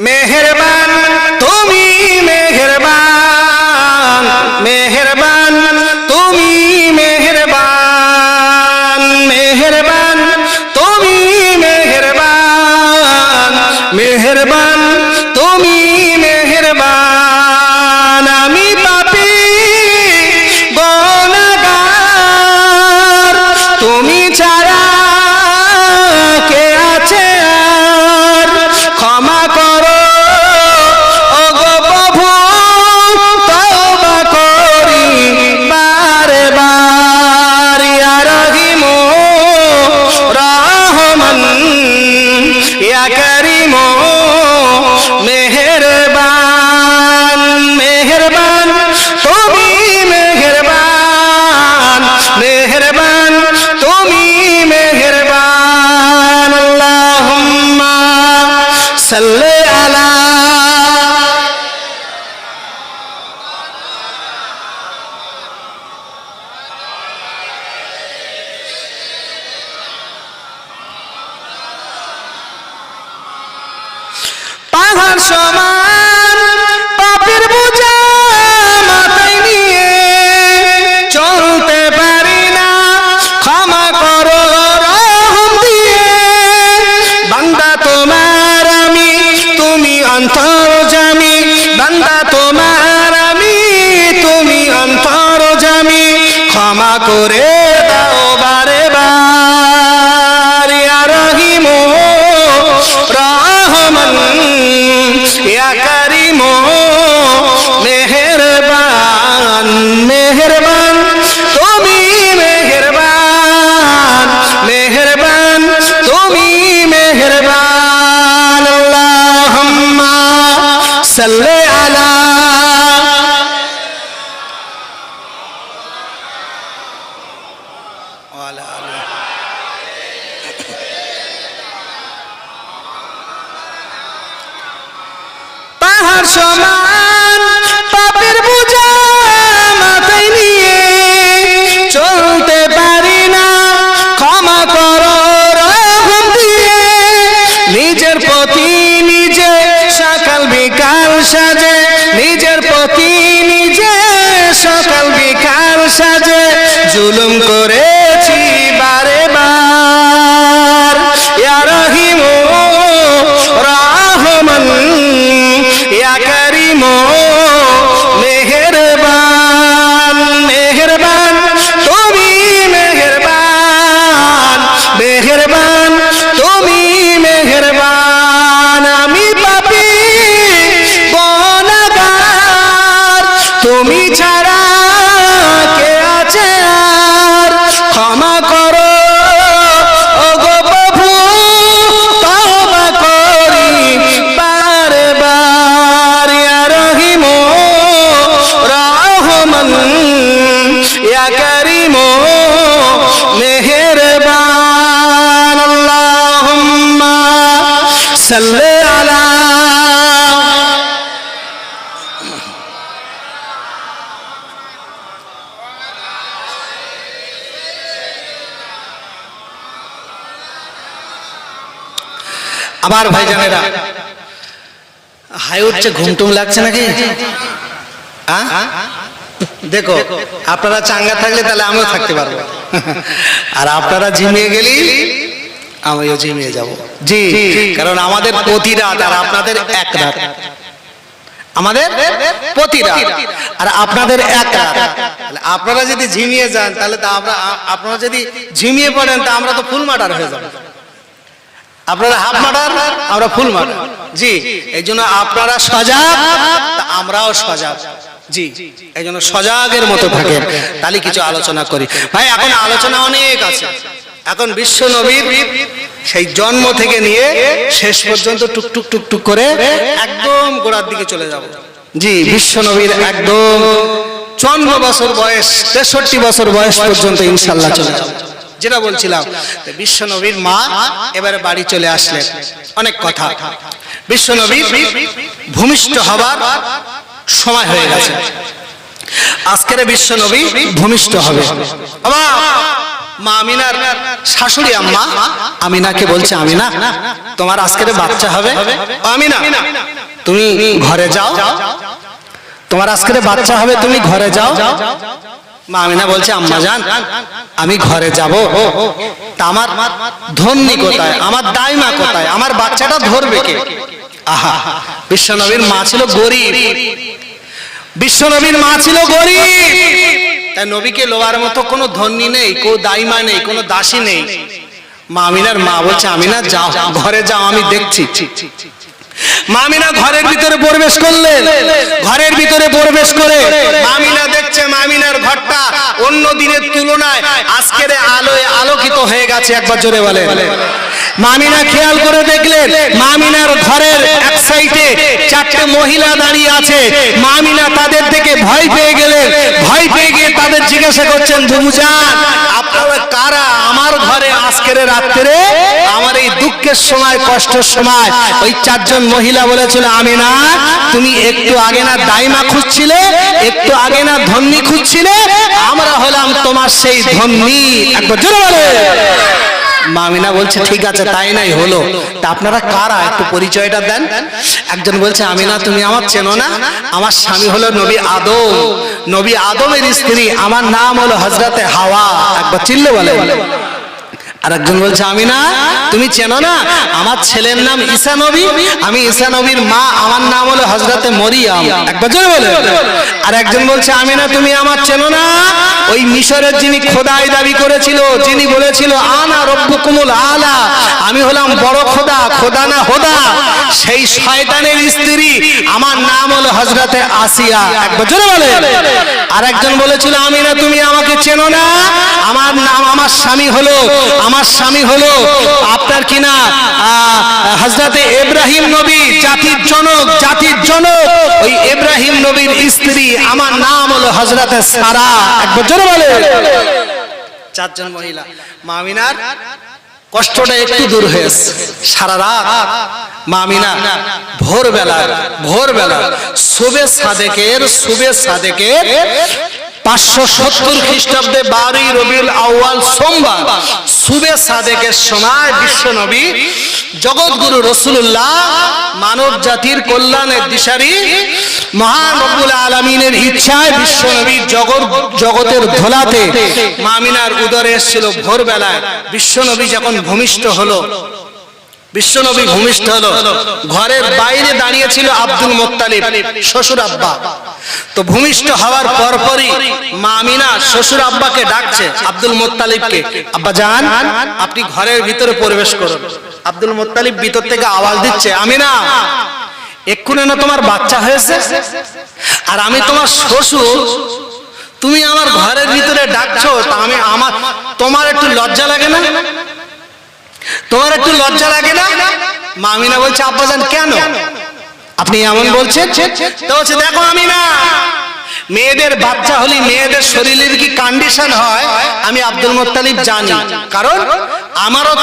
মেহেরবান তুমি মেহেরবান, মেহেরবান তুমি মেহেরবান, মেহেরবান তুমি মেহেরবান, মেহেরবান তুমি মেহেরবান। আমি পাপী গুনাহগার, তুমি ছাড়া কে আছে আর, ক্ষমা করো ওগো প্রভু, তওবা করি বারে বার। ইয়া রহিম রহমান, ইয়া করিম মেহেরবান, মেহেরবান তুমি মেহেরবান, মেহেরবান তুমি মেহেরবান। আল্লাহুম্মা সাল্লি আলা পাহাড় সমান পাপের বোঝা মাথায় নিয়ে চলতে পারি না, ক্ষমা করো রহম দিয়ে। বান্দা তোমার আমি, তুমি অন্তর্যামী, বান্দা তোমার আমি, তুমি অন্তর্যামী, ক্ষমা করে দাও বারে বার। ইয়া রহিম রহমান, ইয়া করিম মেহেরবান, মেহেরবান তুমি মেহেরবান, মেহেরবান তুমি মেহেরবান। আল্লাহুম্মা সাল্লি আলা ওয়ালা আলি। পাহাড় সমান পাপের বোঝা মাথায় নিয়ে চলতে পারি না, ক্ষমা করো রহম দিয়ে। নিজের প্রতি নিজে সকাল বিকাল সাজে, নিজের প্রতি নিজে সকাল বিকাল সাজে, জুলুম করেছি বারে বার। ইয়া রহিম রহমান, ইয়া করিম মেহেরবান, মেহেরবান তুমি মেহেরবান, মেহেরবান তুমি মেহেরবান। আমি পাপী গুনাহগার, তুমি ছাড়া কে আছে আর, ক্ষমা করো ওগো প্রভু, তওবা করি বারে বার। ইয়া রহিম রহমান, ইয়া করিম মেহেরবান। আল্লাহুম্মা সাল্লি আলা আমার ভাইজানেরা। হাই উঠছে, ঘুমটুম লাগছে নাকি? দেখো, আপনারা চাঙ্গা থাকলে তাহলে আমিও থাকতে পারবো, আর আপনারা ঝিমিয়ে গেলি আমিও ঝিমিয়ে যাব। জি, কারণ আমাদের প্রতি রাত আর আপনাদের এক রাত, আমাদের প্রতি রাত আর আপনাদের এক রাত। আপনারা যদি ঝিমিয়ে যান তাহলে তো আপনারা যদি ঝিমিয়ে পড়েন তা আমরা তো ফুল মার্ডার হয়ে যাব। আপনারা হাফ মার্ডার, আমরা ফুল মার্ডার। জি, এই জন্য আপনারা সজাগ, আমরাও সজাগ। জি, এই জন্য সজাগের মতো থাকেন। তাহলে কিছু আলোচনা করি ভাই। এখন আলোচনা অনেক আছে। এখন বিশ্ব নবীর সেই জন্ম থেকে নিয়ে শেষ পর্যন্ত টুকটুক টুকটুক করে একদম গোড়ার দিকে চলে যাব। জি, বিশ্ব নবীর একদম 54 বছর বয়স, 63 বছর বয়স পর্যন্ত ইনশাআল্লাহ চলে যাব। যেটা বলছিলাম, বিশ্ব নবীর মা এবারে বাড়ি চলে আসলেন। অনেক কথা, বিশ্ব নবী ভূমিষ্ঠ হবার সময় হয়ে গেছে। আজকের বিশ্ব নবী ভূমিষ্ঠ হবে। মা আমিনার শাশুড়ি আম্মা আমিনাকে বলছে, আমিনা তোমার আজকের বাচ্চা হবে, আমিনা তুমি ঘরে যাও, তোমার আজকের বাচ্চা হবে, তুমি ঘরে যাও। মা আমিনা বলছে, আম্মা জান আমি ঘরে যাব, তা আমার ধন্যী কোথায়, আমার দাইমা কোথায়, আমার বাচ্চাটা ধরবে কে? আহা, বিশ্বনবীর মা ছিল গরিব, বিশ্বনবীর মা ছিল গরিব, তাই নবীকে লোয়ার মতো কোনো ধন্যী নেই, কোনো দাইমা নেই, কোনো দাসী নেই। মা আমিনার মা বলছে, আমিনা যাও, ঘরে যাও, আমি দেখছি। মা আমিনা ঘরের ভিতরে প্রবেশ করলেন, ঘরের ভিতরে প্রবেশ করে মা আমিনা দেখছে মা আমিনার ঘরটা অন্য দিনের তুলনায় আজকের আলোয় আলোকিত হয়ে গেছে। একবার জোরে বলে। মা আমিনা খেয়াল করে দেখলেন মা আমিনার ঘরের এক সাইডে চারটে মহিলা দাঁড়িয়ে আছে। মা আমিনা তাদের থেকে ভয় পেয়ে গেলেন, ভয় পেয়ে গিয়ে তাদের জিজ্ঞাসা করছেন, বুবুজান আপনারা কারা আমার ঘরে আজকের রাত্রে, আমার এই দুঃখের সময়, কষ্টের সময়? ওই চারজন মহিলা বলেছিল, আমিনা তুমি একটু আগে না দাইমা খুঁজছিলে, একটু আগে না ধন্যী খুঁজছিলে, আমরা হলাম তোমার সেই ধন্যী। একবার জোরে বলে। মা আমিনা বলছে, ঠিক আছে তাই নাই হলো, তা আপনারা কারা একটু পরিচয়টা দেন। একজন বলছে, আমিনা তুমি আমার চেনো না, আমার স্বামী হলো নবী আদম, নবী আদমের স্ত্রী, আমার নাম হলো হযরতে হাওয়া। একবার চিল্লে বলে। আর একজন বলছে, আমিনা তুমি চেনো না, আমার ছেলের নাম ঈসা নবী, আমি ঈসা নবীর মা, আমার নাম হলো হযরতে মরিয়ম। একবার জোরে বলে। আর একজন বলছে, আমিনা তুমি আমার চেনো না, ওই মিশরের যিনি খোদাই দাবি করেছিল, যিনি বলেছিল আনা রব্বুকুমুল আলা, আমি হলাম বড় খোদা, খোদা না হোদা, সেই শয়তানের স্ত্রী, আমার নাম হলো হযরতে আসিয়া। একবার জোরে বলে। আর একজন বলেছিল, আমিনা তুমি আমাকে চেনো না, আমার নাম, আমার স্বামী হলো আপনার কিনা হযরতে ইব্রাহিম নবী, জাতির জনক, ওই ইব্রাহিম নবীর স্ত্রী, আমার নাম হলো হযরতে সারা। একবার জোরে বলে। চারজন মহিলা। মা আমিনার কষ্টটা একটু দূর হয়েছে। সারা রাত মা আমিনা ভোরবেলা সুবে সাদেকের 570 খ্রিস্টাব্দে 12 রবিউল আউয়াল সোমবার সুবে সাদেকের সময় বিশ্বনবী জগৎগুরু রাসূলুল্লাহ মানব জাতির কল্যাণের দিশারি মহান রব্বুল আলামিনের ইচ্ছায় বিশ্বনবী জগতের ধোলাতে মা আমিনার উদরে এসেছিল ভোরবেলায়। বিশ্বনবী যখন ভূমিষ্ঠ হলো, ঘরের বাইরে দাঁড়িয়ে ছিল আব্দুল মুত্তালিব, শ্বশুর আব্বা। তো ভূমিষ্ঠ হওয়ার পরপরই মা আমিনা শ্বশুর আব্বাকে ডাকছে, আব্দুল মুত্তালিবকে, আব্বা জান আপনি ঘরের ভিতরে প্রবেশ করুন। আব্দুল মুত্তালিব ভিতর থেকে আওয়াজ দিচ্ছে, আমিনা এক্ষুনি না তোমার বাচ্চা হয়েছে, আর আমি তোমার শ্বশুর, তুমি আমার ঘরের ভিতরে ডাকছো, তা তোমার একটু লজ্জা লাগে না? তোমার একটু লজ্জা লাগে না? মা আমিনা বলছে, আব্বাজান কেন আপনি এমন বলছেন? তো বলছে, দেখো আমিনা, মেয়েদের বাচ্চা হলে মেয়েদের শরীরের কি কন্ডিশন হয় আমি আব্দুল মুত্তালিব জানি, কারণ আমারও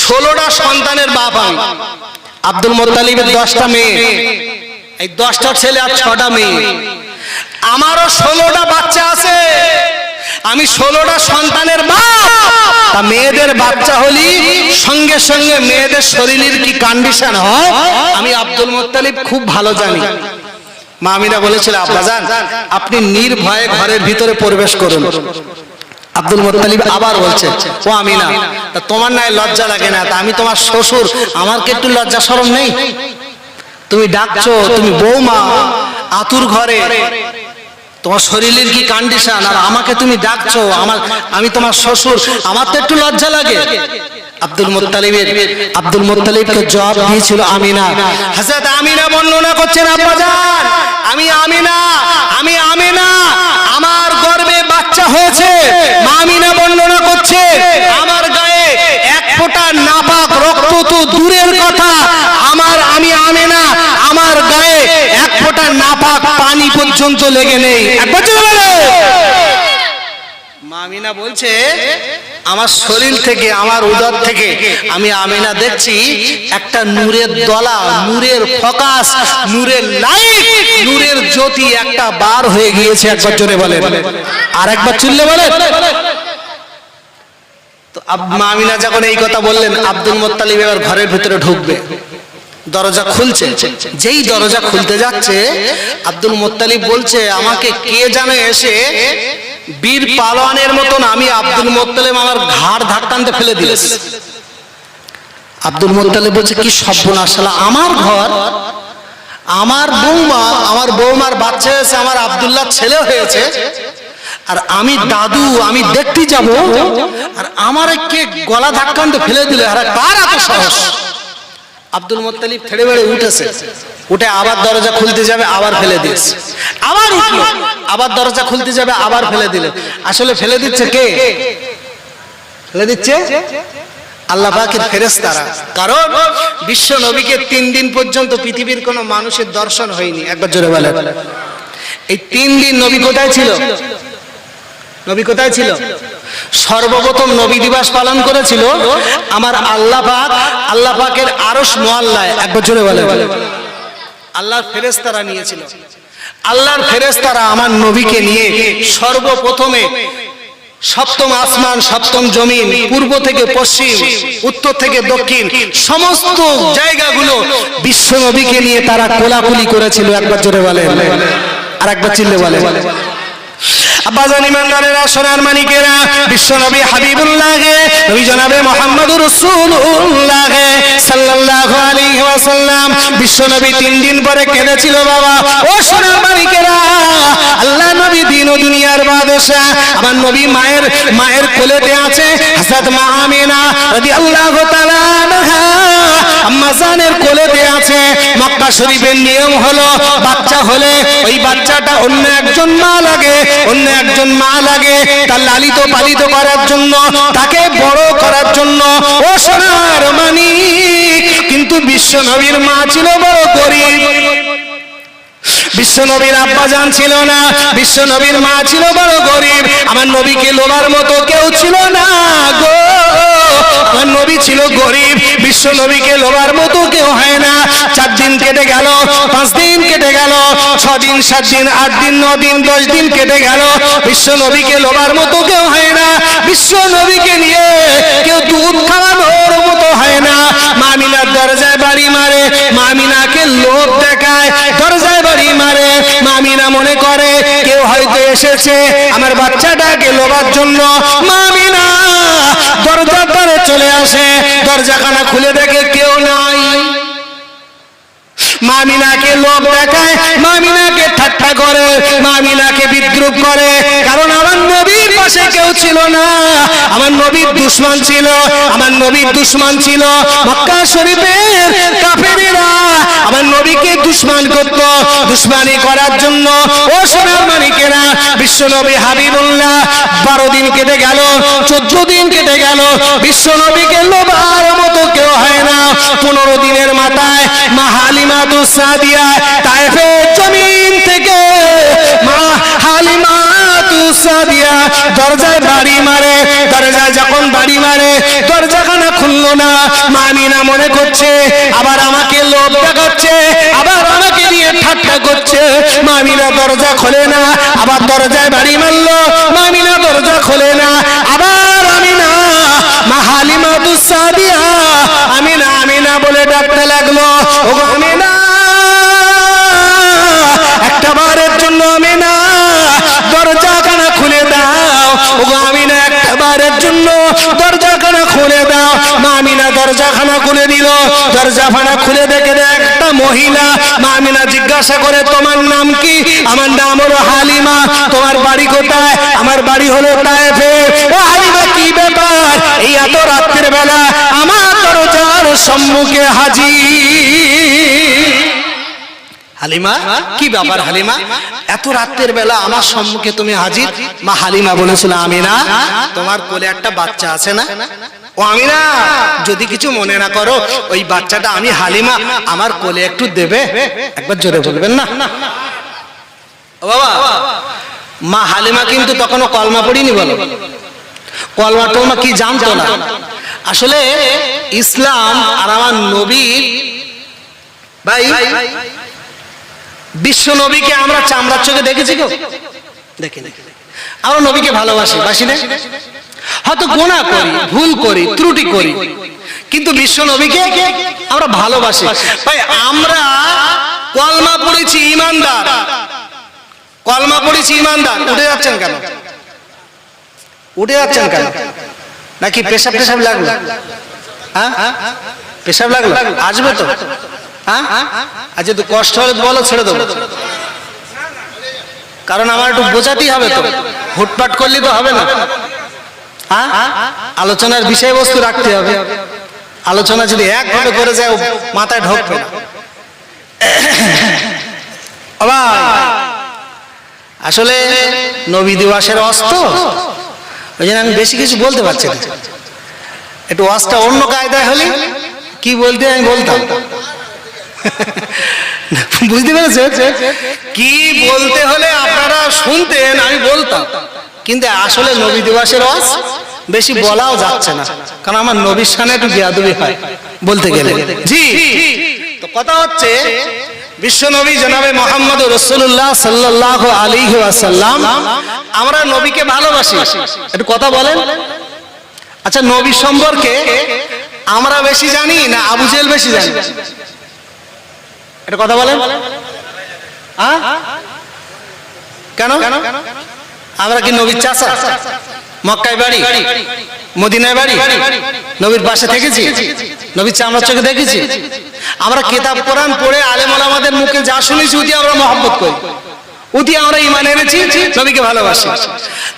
16টা সন্তানের বাপ আমি। আব্দুল মুত্তালিবের 10টা মেয়ে, এই 10টা ছেলে আর 6টা মেয়ে, আমারও 16টা বাচ্চা আছে, আমি 16টা সন্তানের বাপ। তা মেয়েদের বাচ্চা হলি সঙ্গে সঙ্গে মেয়েদের শরীরের কি কন্ডিশন হয় আমি আব্দুল মুত্তালিব খুব ভালো জানি। মা আমিনা বলেছিল, আব্বাজান আপনি নির্ভয়ে ঘরের ভিতরে প্রবেশ করুন। আব্দুল মুত্তালিব আবার বলছে, ও আমিনা তা তোমার নাই লজ্জা লাগে না? তা আমি তোমার শ্বশুর, আমার কি একটু লজ্জা শরম নেই? তুমি ডাকছো, তুমি বৌমা, আতুর ঘরে, তোমার শরীরের কি কন্ডিশন, আর আমাকে তুমি ডাকছো, আমি তোমার শ্বশুর, আমার তো একটু লজ্জা লাগে। আব্দুল মুত্তালিবকে জবাব দিয়েছিল আমিনা। হযরত আমিনা বর্ণনা করছেন, আব্বাজান আমি আমিনা আমার গর্ভে বাচ্চা হয়েছে। মা আমিনা বর্ণনা করছে, আমার গায়ে এক ফোঁটা নাপাক রক্ত তো দূরের কথা, আমি আমিনা আমার গায়ে এক ফোঁটা নাপাক পানি পর্যন্ত লেগে নেই। একবার বলে। মা আমিনা বলছে, আমার শরীর থেকে, আমার উদর থেকে আমি আমিনা দেখছি একটা নূরের দলা, নূরের ফোকাস, নূরের লাইট, নূরের জ্যোতি একটা বার হয়ে গিয়েছে। একবার জোরে বলে, আর একবার চিল্লে বলে। মা আমিনা যখন এই কথা বললেন, আব্দুল মুত্তালিব এবার ঘরের ভিতরে ঢুকবে, দরজা খুলছে, যেই দরজা খুলতে যাচ্ছে আব্দুল মুত্তালিব বলছে, আমাকে কে জানে এসে বীর পালোয়ানের মতন আমি আব্দুল মুত্তালিব আমার ঘাড় ধাক্কান্তে ফেলে দিয়েছে। আব্দুল মুত্তালিব বলছে, কি সর্বনাশ, আমার ঘর, আমার বৌমা, আমার বৌমার বাচ্চা হয়েছে, আমার আব্দুল্লাহ ছেলে হয়েছে, আর আমি দাদু, আমি দেখতে যাব, আর আমার কে গলা ধাক্কান্তে ফেলে দিলে, আর কার এত সাহস? আব্দুল মুত্তালিব থেড়ে বেড়ে উঠেছে, উঠে আবার দরজা খুলতে যাবে, আবার ফেলে দিয়েছে, আবার উঠলো, আবার দরজা খুলতে যাবে, আবার ফেলে দিল। আসলে ফেলে দিচ্ছে কে? ফেলে দিচ্ছে আল্লাহ পাকের ফেরেশতারা। কারণ বিশ্ব নবীকে 3 দিন পর্যন্ত পৃথিবীর কোন মানুষের দর্শন হয়নি। একবার জোরে বলেন, এই 3 দিন নবী কোথায় ছিল? নবী কোথায় ছিল? সর্বপ্রথম নবী দিবস পালন করেছিল আমার আল্লাহ পাক, আল্লাহ পাকের আরশ মুআল্লায়। একবার জোরে বলেন, আল্লাহর ফেরেশতারা নিয়েছিল। আল্লাহর ফেরেশতারা আমার নবীকে নিয়ে সর্বপ্রথমে সপ্তম আসমান, সপ্তম জমিন, পূর্ব থেকে পশ্চিম, উত্তর থেকে দক্ষিণ, সমস্ত জায়গাগুলো বিশ্ব নবীকে নিয়ে তারা কোলাকুলি করেছিল। একবার জোরে বলেন, আর একবার চিল্লে বলেন। আব্বাজান ইমানদারেরা, সোনার মানিকেরা, বিশ্ব নবী হাবিবুল্লাহকে, নবী জনাবে মুহাম্মদুর রাসূলুল্লাহ সাল্লাল্লাহু আলাইহি ওয়াসাল্লাম বিশ্ব নবী 3 দিন পরে কেঁদেছিল। বাবা ও সোনার মানিকেরা, আল্লাহ নবী দিন ও দুনিয়ার বাদশা, আমার নবী মায়ের কোলেতে আছে। হযরত মা আমিনা রাদিয়াল্লাহু তাআলা আনহা আম্মা জানের কোলেতে আছে। মক্কা শরীফের নিয়ম হলো বাচ্চা হলে ওই বাচ্চাটা অন্য একজন মা লাগে, অন্য একজন মা লাগে তার লালিত পালিত করার জন্য, তাকে বড় করার জন্য। ও সোনার মানিক, কিন্তু বিশ্ব নবীর মা ছিল বড় গরীব, বিশ্ব নবীর আব্বাজান ছিল না, বিশ্ব নবীর মা ছিল বড় গরীব। আমার নবীকে লোবার মতো কেউ ছিল না গো, আমার নবী ছিল গরীব, বিশ্ব নবীকে লোবার মতো কেউ হয় না। 4 দিন কেটে গেল, 5 দিন কেটে গেল, 6 দিন, 7 দিন, 8 দিন, 9 দিন, 10 দিন কেটে গেল, বিশ্ব নবীকে লোবার মতো কেউ হয় না। বিশ্ব নবীকে নিয়ে কেউ দুধ খাওয়ানোর মতো হয় না। মা আমিনার দরজায় বাড়ি মারে, মা আমিনাকে লোভ দেখায়, দরজায় বাড়ি মারে। মা আমিনা মনে করে কেউ হয়তো এসেছে আমার বাচ্চাটাকে লোবার জন্য। মা আমিনা দরজার ধারে চলে আসে, দরজাখানা খুলে দেখে কেউ নাই। মা আমিনাকে লোভ দেখায়, মা আমিনাকে ঠাট্টা করে, মা আমিনাকে বিদ্রুপ করে, কারণ আমার নবীর পাশে কেউ ছিল না। আমার নবীর দুশমন ছিল, আমার নবীর দুশমন ছিল মক্কা শরীফের কাফেরেরা। আমার নবীকে দুশমন করত, দুশমনি করার জন্য। ও সোনার মানিকেরা, বিশ্ব নবী হাবিবুল্লাহ 12 দিন কেটে গেল, 14 দিন কেটে গেল, বিশ্ব নবীকে লোবার মতো কেউ হয় না। 15 দিনের মাথায় মা হালিমা তুসাদিয়া তায়েফের জমিন থেকে মা হালিমা তুসাদিয়া দরজায় বাড়ি মারে। দরজায় যখন বাড়ি মারে, দরজাখানা খুললো না। মা আমিনা মনে করছে আবার আমাকে লোভ দেখাচ্ছে, আবার আমাকে নিয়ে ঠাট্টা করছে। মা আমিনা দরজা খোলে না, আবার দরজায় বাড়ি মারলো। মা আমিনা দরজা খোলে না, আবার আমিনা মা হালিমা তুসাদিয়া আমিনা আমিনা বলে ডাকতে লাগলো। ও আমিনা, একটা বারের জন্য আমিনা দরজাখানা খুলে দাও। ও আমিনা, একটা বারের জন্য দরজাখানা খুলে দাও। মা আমিনা দরজাখানা খুলে দিল। দরজাখানা খুলে দেখে একটা মহিলা। মা আমিনা জিজ্ঞাসা করে, তোমার নাম কি? আমার নাম হলো হালিমা। তোমার বাড়ি কোথায়? আমার বাড়ি হলো তায়েফে। ও হালিমা, কি ব্যাপার এই এত রাত্রের বেলা আমার দরজার সম্মুখে হাজির? হালিমা, কি ব্যাপার হালিমা, এত রাতের বেলা আমার সম্মুখে তুমি হাজির? মা হালিমা বলেছিল, আমিনা তোমার কোলে একটা বাচ্চা আছে না? ও আমিনা, যদি কিছু মনে না করো, ওই বাচ্চাটা আমি হালিমা আমার কোলে একটু দেবে? একবার জোরে বলবেন না। ও বাবা, মা হালিমা কিন্তু তখনও কলমা পড়িনি, বলো কলমা টলমা কি জানতো না। আসলে ইসলাম আর আমার নবীর, ভাই বিশ্ব নবীকে আমরা চামড়ার চোখে দেখেছি কেউ? দেখি না। আমরা নবীকে ভালোবাসি, বাসি না? হয়তো গুনাহ করি, ভুল করি, ত্রুটি করি, কিন্তু বিশ্ব নবীকে আমরা ভালোবাসি। ভাই আমরা কলমা পড়েছি ঈমানদার, কলমা পড়েছি ঈমানদার, উঠে যাচ্ছেন কেন? উঠে যাচ্ছেন কেন? নাকি পেশাব পেশাব লাগলো? হ্যাঁ পেশাব লাগলো? আসবে তো? হ্যাঁ আচ্ছা, তো কষ্ট হলে বলো, ছেড়ে দেবো, কারণ আমার একটু বোঝাতেই হবে তো, হুটপাট করলে তো হবে না। হ্যাঁ আলোচনার বিষয়বস্তু রাখতে হবে, আলোচনা যদি একভাবে করে যায় মাথায় ঢোকবে না। আসলে নবী দিবসের অস্ত, ওই জন্য আমি বেশি কিছু বলতে পারছি না। একটু ওয়াজটা অন্য কায়দায় হলে কি বলতে আমি বলতাম, বুঝতে পেরেছে? কি বলতে হলে আপনারা শুনতেন, আমি বলতাম, কিন্তু আসলে নবী দিবসের ওয়াজ বেশি বলাও যাচ্ছে না, কারণ আমার নবীর সামনে একটু বেয়াদবি হয় বলতে গেলে। জি, তো কথা হচ্ছে বিশ্ব নবী জনাবে মুহাম্মদ রাসূলুল্লাহ সাল্লাল্লাহু আলাইহি ওয়াসাল্লাম, আমরা নবীকে ভালোবাসি। একটু কথা বলেন, আচ্ছা নবী সম্পর্কে আমরা বেশি জানি না আবু জেহেল বেশি জানি? এটা কথা বলেন। কেন? আমরা কি নবীর চাচা? মক্কায় বাড়ি, মদিনায় বাড়ি, নবীর পাশে থেকেছি, নবীর চামড়ার চোখে দেখেছি? আমরা কিতাব কোরআন পড়ে আলেম ওলামাদের মুখে যা শুনেছি ওটি আমরা মহব্বত করি, ওটি আমরা ঈমান এনেছি, নবীকে ভালোবাসি।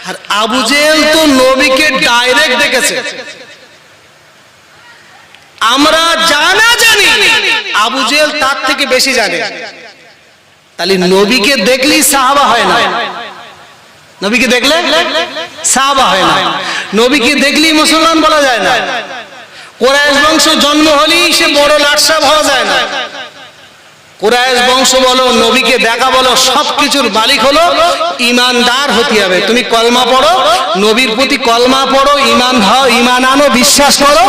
আর আবু জেহেল তো নবীকে ডাইরেক্ট দেখেছে। আমরা জানা জানি আবু জেহেল তার থেকে বেশি জানে। তাহলে নবীকে দেখলেই সাহাবা হয় না, নবীকে দেখলে সাহাবা হয় না, নবীকে দেখলেই মুসলমান বলা যায় না, কুরাইশ বংশ জন্ম হলেই সে বড় লাটসাব হওয়া যায় না। কুরাইশ বংশ বলো, নবীকে দেখা বলো, সবকিছুর মালিক হলো ঈমানদার হতে হবে। তুমি কলমা পড়ো, নবীর প্রতি কলমা পড়ো, ঈমান হও, ঈমান আনো, বিশ্বাস করো,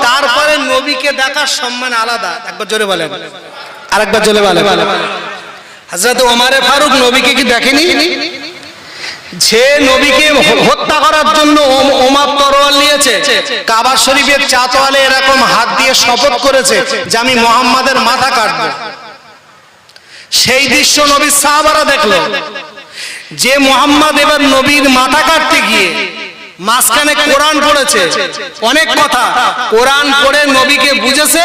তারপরে নবীকে দেখার সম্মান আলাদা। একবার জোরে বলেন, আরেকবার জোরে বলেন। হযরত ওমর ফারুক নবীকে কি দেখেনি? যে নবীকে হত্যা করার জন্য ওমর তরোয়াল নিয়েছে, কাবা শরীফের চাতওয়ালে এরকম হাত দিয়ে শপথ করেছে যে আমি মুহাম্মাদের মাথা কাটবো। সেই দৃশ্য নবীর সাহাবারা দেখলো, যে মুহাম্মদ এবার নবীর মাথা কাটতে গিয়ে মাঝখানে কোরআন পড়েছে, অনেক কথা কোরআন পড়ে নবীকে বুঝেছে,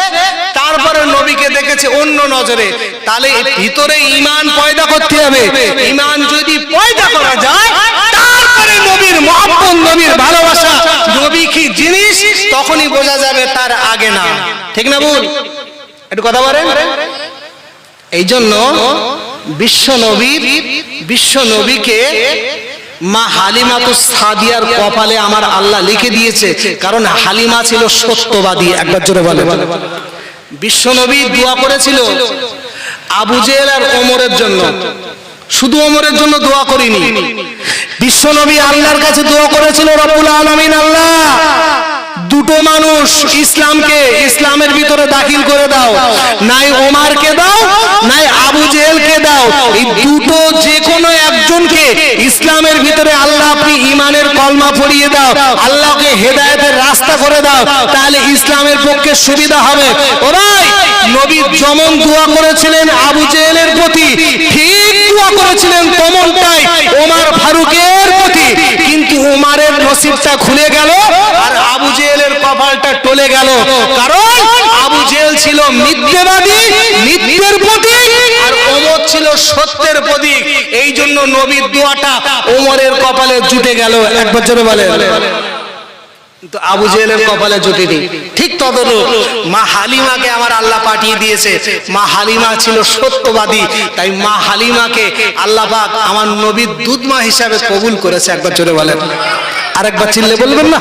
তারপরে নবীকে দেখেছে অন্য নজরে। তাহলে ভিতরে ঈমান পয়দা করতে হবে। ঈমান যদি পয়দা করা যায়, তারপরে নবীর মহব্বত, নবীর ভালোবাসা, নবী কি জিনিস তখনই বোঝা যাবে, তার আগে না। ঠিক না ভুল? একটু কথা বলেন। এই জন্য বিশ্ব নবীকে মা হালিমাতুস সাদিয়ার কপালে আমার আল্লাহ লিখে দিয়েছে, কারণ হালিমা ছিল সত্যবাদী। একবার জোরে বলে। বিশ্ব নবী দোয়া করেছিল আবু জেহেল আর ওমরের জন্য, শুধু ওমরের জন্য দোয়া করিনি, বিশ্ব নবী আল্লাহর কাছে দোয়া করেছিল, রব্বুল আলামিন আল্লাহ, দুটো মানুষ ইসলামের ভিতরে দাখিল করে দাও, নাই ওমরকে দাও, নাই আবু জেহেলকে দাও, এই দুটো যে কোনো একজনকে ইসলামের ভিতরে আল্লাহ আপনি ঈমানের কলমা পড়িয়ে দাও, আল্লাহকে হেদায়েতের রাস্তা করে দাও, তাহলে ইসলামের পক্ষে সুবিধা হবে। ও ভাই, নবী যেমন দোয়া করেছিলেন আবু জেহেলের প্রতি, ঠিক দোয়া করেছিলেন তেমনটাই ওমর ফারুকের প্রতি, কিন্তু ওমরের নসিবটা খুলে গেল আর আবু জেহেলের কপালটা টলে গেল, কারণ আবু জেহেল ছিল মিথ্যাবাদী, মিথ্যের প্রতীক, আর ওমর ছিল সত্যের প্রতীক। এই জন্য নবীর দোয়াটা ওমরের কপালে জুটে গেল। একবার জোরে বলেন। কিন্তু আবু জেহেলের কপালে জুটেনি। ঠিক তদরূপ মা হালিমাকে আমার আল্লাহ পাঠিয়ে দিয়েছে। মা হালিমা ছিল সত্যবাদী, তাই মা হালিমাকে আল্লাহ পাক আমার নবীর দুধমা হিসাবে কবুল করেছে। একবার জোরে বলেন, আরেকবার চিল্লে বলবেন না?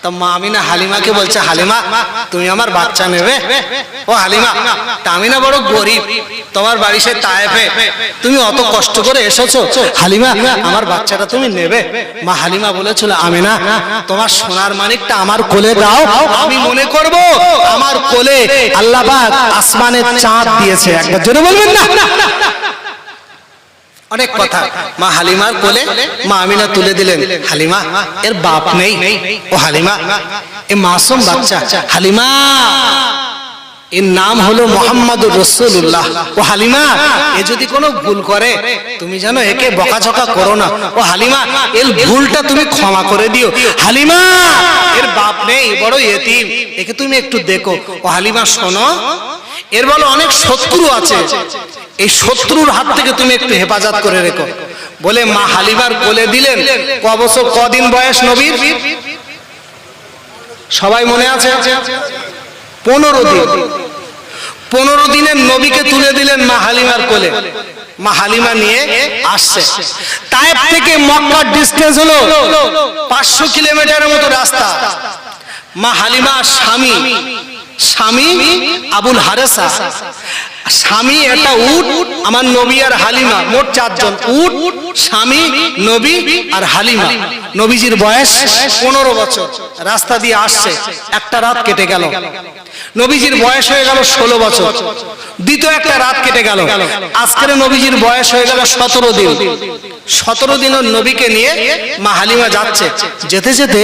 তা মা আমিনা হালিমাকে বলছে, হালিমা তুমি আমার বাচ্চা নেবে? ও হালিমা, তা আমি না বড় গরিব, তোমার বাড়ি সে তায়েফে, তুমি অত কষ্ট করে এসেছো, হালিমা আমার বাচ্চাটা তুমি নেবে? মা হালিমা বলেছিল, আমিনা তোমার সোনার মানিকটা আমার কোলে দাও, আমি মনে করব আমার কোলে আল্লাহ পাক আসমানের চাঁদ দিয়েছে। একবার জোরে বলবেন না? অনেক কথা। মা হালিমার কোলে মা আমিনা তুলে দিলেন, হালিমা এর বাপ নেই, ও হালিমা এ মাসুম বাচ্চা, হালিমা এর নাম হলো মুহাম্মাদুর রাসূলুল্লাহ, ও হালিমা এ যদি কোনো ভুল করে তুমি জানো একে বকাঝকা করো না, ও হালিমা এর ভুলটা তুমি ক্ষমা করে দিও, হালিমা এর বাপ নেই, বড় ইয়েতিম, একে তুমি একটু দেখো, ও হালিমা শোনো এর বলো অনেক শত্রু আছে, এই শত্রুর হাত থেকে তুমি একটু হেফাজত করে রেখো বলে মা হালিমার কোলে দিলেন। কদিন বয়স নবীর সবাই মনে আছে? 15 দিন। 15 দিনের নবীকে তুলে দিলেন মা হালিমার কোলে। মা হালিমা নিয়ে আসছে। তায়েফ থেকে মক্কার ডিসটেন্স হলো 500 কিলোমিটারের মতো রাস্তা। মা হালিমা স্বামী আবুল হারেসা, স্বামী একটা উট, আমার নবী আর হালিমা মোট 4 জন, উট, স্বামী, নবী আর হালিমা। নবীজির বয়স 15 বছর। রাস্তা দিয়ে আসছে, একটা রাত কেটে গেল। নবীজির বয়স হয়ে গেল 16 বছর। দ্বিতীয় একটা রাত কেটে গেল। আজকের নবীজির বয়স হয়ে গেল 17 দিন। 17 দিনের নবীকে নিয়ে মা হালিমা যাচ্ছে। যেতে যেতে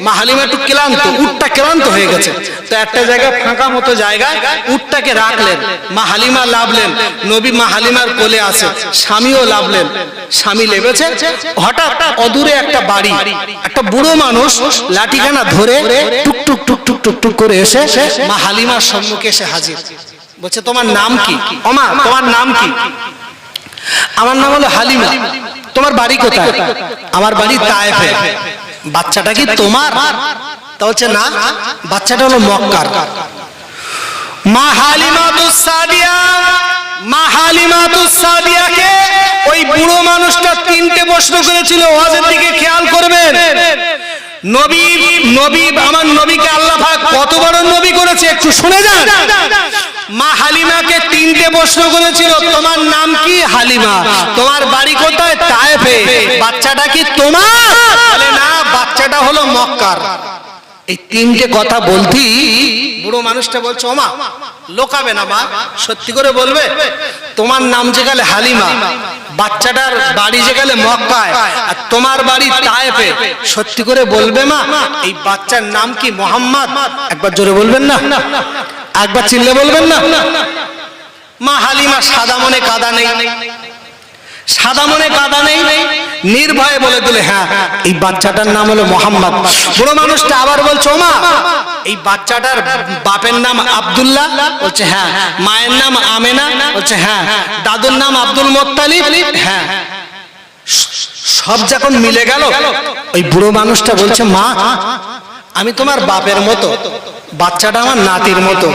মা হালিমা একটু ক্লান্ত, উটটা ক্লান্ত হয়ে গেছে, তো একটা জায়গায় ফাঁকা মতো জায়গায় উটটাকে রাখলেন। মা হালিমা লাভলেন, নবী মা হালিমার কোলে আছে, স্বামীও লাভলেন। স্বামী লেবেছে, হঠাৎ অদূরে একটা বাড়ি, একটা বুড়ো মানুষ লাঠিখানা ধরে টুক টুক টুক টুক টুক টুক করে এসে মা হালিমার সম্মুখে এসে হাজির। বলছে তোমার নাম কি? ওমা তোমার নাম কি? আমার নাম হলো হালিমা। তোমার বাড়ি কোথায়? আমার বাড়ি তায়েফে। বাচ্চাটা কি তোমার? তা বলছে না, বাচ্চাটা হলো মক্কার। মা হালিমাতুস সাদিয়া, মা হালিমাতুস সাদিয়াকে ওই বুড়ো মানুষটা 3টে প্রশ্ন করেছিল, ওয়াজের দিকে খেয়াল করবেন। নবী আমার নবীকে আল্লাহ পাক কত বড় নবী করেছে একটু শুনে যান। মা হালিমাকে 3টে প্রশ্ন করেছিল, তোমার নাম কি? হালিমা। তোমার বাড়ি কোথায়? তায়েফে। বাচ্চাটা কি তোমার? বলে না, বাচ্চাটা হলো মক্কার। এই 3টে কথা বলতি বুড়ো মানুষটা বলছে, ওমা লোকাবে না মা, সত্যি করে বলবে তোমার নাম যেখানে হালিমা, বাচ্চাটার বাড়ি যেখানে মক্কায়, আর তোমার বাড়ি তায়েফে, সত্যি করে বলবে মা এই বাচ্চার নাম কি? মুহাম্মদ। একবার জোরে বলবেন না, একবার চিল্লে বলবেন না। মা হালিমা সাদা মনে কাদা নেই, সাদা মনে কাদা নেই, নির্ভয়ে বলে দিলে হ্যাঁ এই বাচ্চাটার নাম হলো মুহাম্মদ। বুড়ো মানুষটা আবার বলছে, ওমা এই বাচ্চাটার বাপের নাম আব্দুল্লাহ? বলছে হ্যাঁ। মায়ের নাম আমেনা? বলছে হ্যাঁ। দাদুর নাম আব্দুল মুত্তালিব? হ্যাঁ। সব যখন মিলে গেল, ওই বুড়ো মানুষটা বলছে, মা আমি তোমার বাপের মতো, বাচ্চাটা আমার নাতির মতো,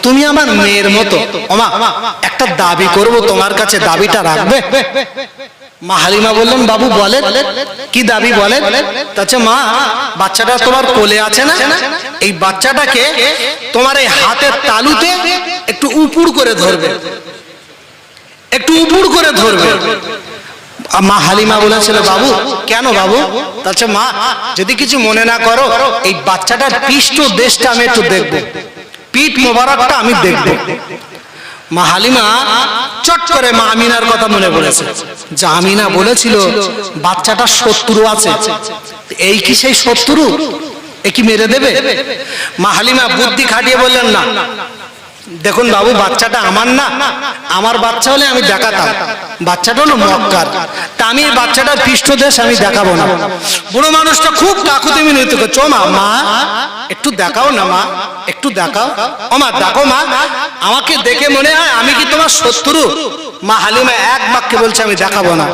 তুমি আমার মেয়ের মতো। ওমা একটা দাবি করব তোমার কাছে, দাবিটা রাখবে? মা হালিমা বললেন, বাবু বলেন কি দাবি বলেন। তাছে মা বাচ্চাটা তোমার কোলে আছে না, এই বাচ্চাটাকে তোমার এই হাতের তালুতে একটু উপুড় করে ধরবে, একটু উপুড় করে ধরবে। মা হালিমা বলেছিল, বাবু কেন বাবু? তাছে মা যদি কিছু মনে না করো, এই বাচ্চাটার পৃষ্ঠ দেশটা আমি একটু দেখবো, পিঠ মোবারকটা আমি দেখবো। মা হালিমা চট করে মা আমিনার কথা মনে পড়েছে, যে আমিনা বলেছিল বাচ্চাটার শত্রু আছে, এই কি সেই শত্রু? এ কি মেরে দেবে? মা হালিমা বুদ্ধি খাটিয়ে বললেন, না দেখুন বাবু বাচ্চাটা আমার না, আমার বাচ্চা হলে আমি দেখাতাম, বাচ্চাটা হলো মক্কার, তা আমি বাচ্চাটার পৃষ্ঠদেশ আমি দেখাবো না। বুড়ো মানুষটা খুব কাকুতি মিনতি করছে, ও মা মা একটু দেখাও না মা, একটু দেখাও। ও মা দেখো মা, আমাকে দেখে মনে হয় আমি কি তোমার শত্রু? মা হালিমা এক বাক্যে বলছে, আমি দেখাবো না।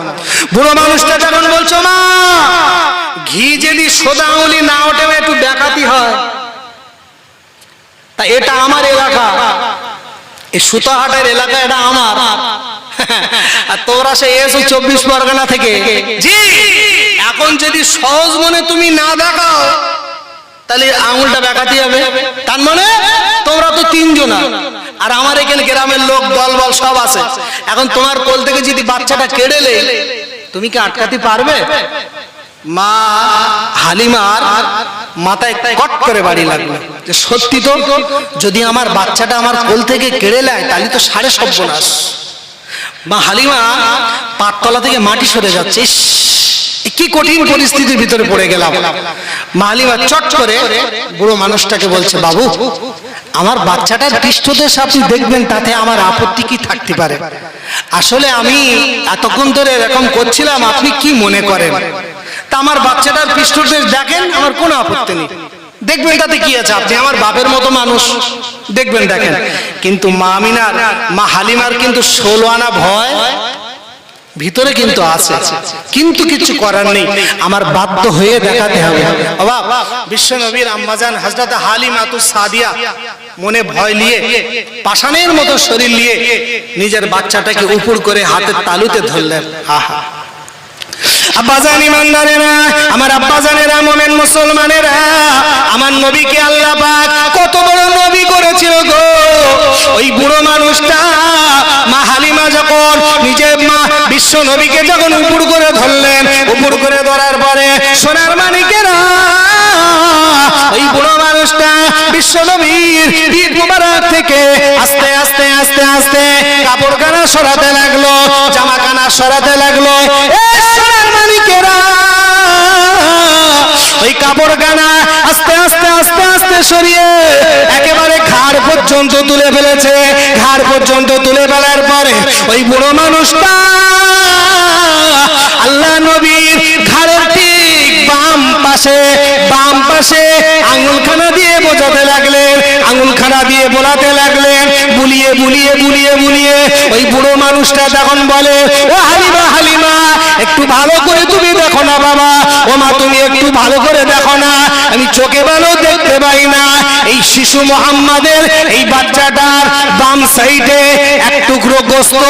বুড়ো মানুষটা যখন বলছো, মা ঘি যদি সোদা আঙুলি না ওঠে একটু দেখাতে হয়, তা এটা আমার এলাকা, এই সুতাহাটের এলাকা, এটা আমার, আর তোরা সে এসো 24 পরগনা থেকে। জি এখন যদি সহজ মনে তুমি না দেখাও, তাহলে আঙুলটা দেখাতে হবে। তার মানে তোমরা তো 3 জনা, আর আমার এখানে গ্রামের লোক দল বল সব আছে। এখন তোমার কোল থেকে যদি বাচ্চাটা কেড়ে লে, তুমি কি আটকাতে পারবে? মা হালিমার মাথায় কট করে বাড়ি লাগলো, যে সত্যি তো, যদি আমার বাচ্চাটা আমার কোল থেকে কেড়ে নেয় তাহলে তো সাড়ে সর্বনাশ। মা হালিমা পাততলা থেকে মাটি সরে যাচ্ছে, ইস, কি কঠিন পরিস্থিতির ভিতরে পড়ে গেলাম। মা হালিমা চট করে বুড়ো মানুষটাকে বলছে, বাবু আমার বাচ্চাটার পৃষ্ঠদেশ আপনি দেখবেন, তাতে আমার আপত্তি কি থাকতে পারে? আসলে আমি এতক্ষণ ধরে এরকম করছিলাম, আপনি কি মনে করেন? তা আমার বাচ্চাটার পৃষ্ঠদেশ দেখেন, আমার কোনো আপত্তি নেই, দেখবেন তাতে কি আছে, আপনি আমার বাপের মতো মানুষ, দেখবেন দেখেন। কিন্তু মা আমিনার, মা হালিমার কিন্তু 16 আনা ভয় ভিতরে কিন্তু আছে, কিন্তু কিছু করার নেই, আমার বাধ্য হয়ে দেখাতে হবে। বাবা বিশ্ব নবীর আম্মাজান হযরত হালিমাতুস সাদিয়া মনে ভয় নিয়ে, পাষাণের মতো শরীর নিয়ে নিজের বাচ্চাটাকে উপর করে হাতের তালুতে ধরলেন। আহা, আব্বাজান ইমানদারেরা, আমার আব্বাজানেরা, মুমিন মুসলমানেরা, আমার নবীকে আল্লাহ পাক কত বড় নবী করেছিল গো। ওই বুড়ো মানুষটা মা হালিমা যখন নিজে মা বিশ্ব নবীকে যখন উপর করে ধরলেন, উপর করে ধরার পরে সোনার মানিকেরা, ওই বুড়ো মানুষটা বিশ্ব নবীর পিঠ মুবারক থেকে আস্তে আস্তে আস্তে আস্তে কাপড়খানা সরাতে লাগলো, জামাখানা সরাতে লাগলো। সোনার মানিকেরা, ওই কাপড়খানা আস্তে আস্তে আস্তে আস্তে সরিয়ে একেবারে ঘাড় পর্যন্ত তুলে ফেলেছে। ঘাড় পর্যন্ত তুলে ফেলার পরে ওই বুড়ো মানুষটা আল্লাহ নবীর ঘাড়ের ঠিক বাম পাশে আঙুলখানা দিয়ে বোঝাতে লাগলেন, আঙুলখানা দিয়ে বোলাতে লাগলেন, বুলিয়ে বুলিয়ে বুলিয়ে বুলিয়ে ওই বুড়ো মানুষটা তখন বলে, ও হালিমা হালিমা, একটু ভালো করে তুমি দেখো না বাবা, ও মা তুমি একটু ভালো করে দেখো না, আমি চোখে ভালো দেখতে পাই না। এই শিশু মুহাম্মাদের এই বাচ্চাটার বাম সাইডে এক টুকরো গোস্ত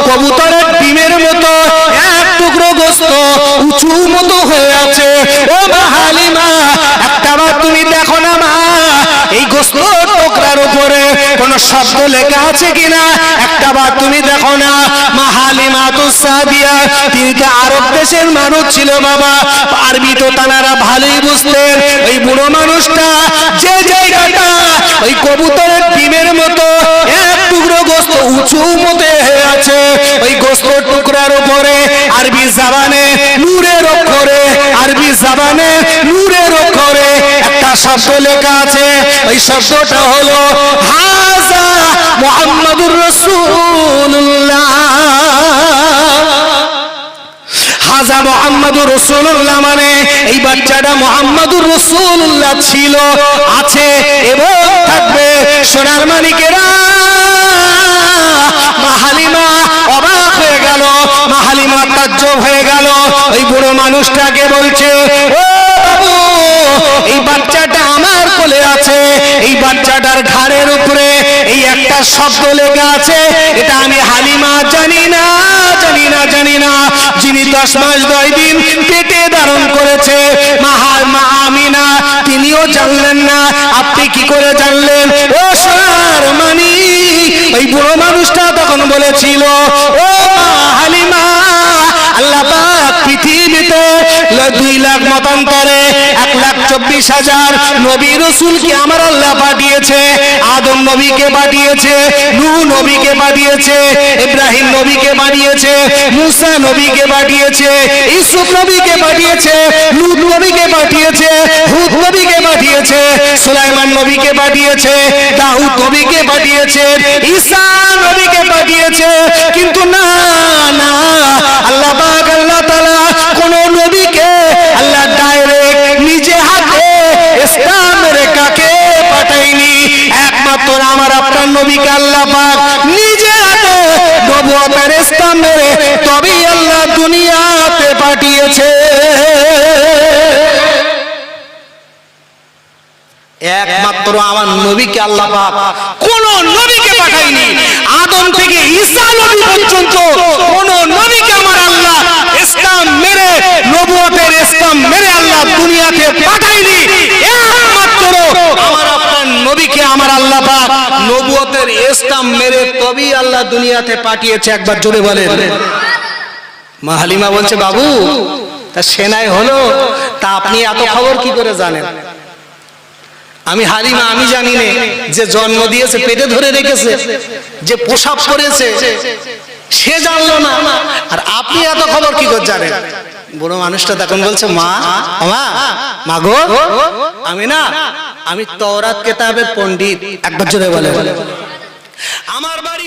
কবুতরের ডিমের মতো, এক টুকরো গোস্ত উঁচু মতো হয়ে আছে। ও মা হালিমা, একটাবার তুমি দেখো না মা, এই গোস্ত টুকরার উপরে কোন শব্দ লেখা আছে কিনা, একটাবার তুমি দেখো না। মা হালিমাতুস সাদিয়া, তিনি তো আরব দেশের মানুষ ছিল বাবা, আরবি তো তানারা ভালোই বুঝতেন। ওই বুড়ো মানুষটা যে জায়গাটা ওই কবুতরের ডিমের মতো এক টুকরো গোস্ত উঁচু মতে হয়ে আছে, ওই গোস্ত টুকরার উপরে আরবি জাবানে নূরের অক্ষরে, আরবি জাবানে নূরের অক্ষরে একটা শব্দ লেখা আছে। ওই শব্দটা হলো হাযা মুহাম্মাদুর রাসূলুল্লাহ। হাযা মুহাম্মাদুর রাসূলুল্লাহ মানে এই বাচ্চাটা মুহাম্মাদুর রাসূলুল্লাহ ছিল, আছে এবং থাকবে। সোনার মানিকেরা, মা হালিমা অবাক হয়ে গেল, মা হালিমা তাজ্জব হয়ে গেল। ওই বুড়ো মানুষটাকে বলছে, ও বাবু, এই বাচ্চাটা আমার কোলে আছে, এই বাচ্চাটার ঘাড়ের উপরে এই একটা শব্দ লেখা আছে, এটা আমি হালিমা জানি না জানি না জানি না। যিনি 10 মাস 9 দিন পেটে ধারণ করেছে মা আমিনা, তিনিও জানলেন না, আপনি কি করে জানলেন? ও সোনার মানি, ওই বুড়ো মানুষটা তখন বলেছিল, ও মা হালিমা, আল্লাহ পাক পৃথিবীতে 2 লাখ মতান্তরে 1,24,000 নবী রাসূলকে আমার আল্লাহ পাঠিয়েছে। আদম নবীকে পাঠিয়েছে, নূহ নবীকে পাঠিয়েছে, ইব্রাহিম নবীকে পাঠিয়েছে, মুসা নবীকে পাঠিয়েছে, ইউসুফ নবীকে পাঠিয়েছে, লূত নবীকে পাঠিয়েছে, হুদ নবীকে পাঠিয়েছে, সুলাইমান নবীকে পাঠিয়েছে, দাউদ নবীকে পাঠিয়েছে, ঈসা নবীকে পাঠিয়েছে। কিন্তু না না, আল্লাহ পাক আল্লাহ তাআলা কোন নবীকে আল্লাহ ডাইরেক্ট নিজে হাতে ইসলামের কাকে পাঠায়নি। একমাত্র আমার আপনার নবীকে আল্লাহ পাক নিজে হাতে নবুয়তের ইসলাম মেরে তবেই আল্লাহ দুনিয়াতে পাঠিয়েছে। একমাত্র আমার নবীকে আল্লাহ পাক কোন নবীকে পাঠায়নি। আদম থেকে ঈসা নবী পর্যন্ত কোন নবীকে আমার আল্লাহ ইসলাম মেরে নবুয়তের ইসলাম মেরে আল্লাহ দুনিয়াতে পাঠায়নি। একমাত্র আমার আপনার নবীকে আমার আল্লাহ পাক নবুয়তের ইসলাম মেরে তবেই আল্লাহ দুনিয়াতে পাঠিয়েছে। একবার জোরে বলেন। মা হালিমা বলছে, বাবু তা সেনাই হলো, তা আপনি এত খবর কি করে জানেন? আমি হালিমা, আমি জানি না যে জন্ম দিয়েছে, পেটে ধরে রেখেছে, যে প্রসাব করেছে, সে জানলো না, আর আপনি এত খবর কি করে জানেন? বুড়ো মানুষটা তখন বলছে, মা মা মা গো, আমি তওরাত কিতাবের পণ্ডিত। একবার জোরে বলে, আমার বাড়ি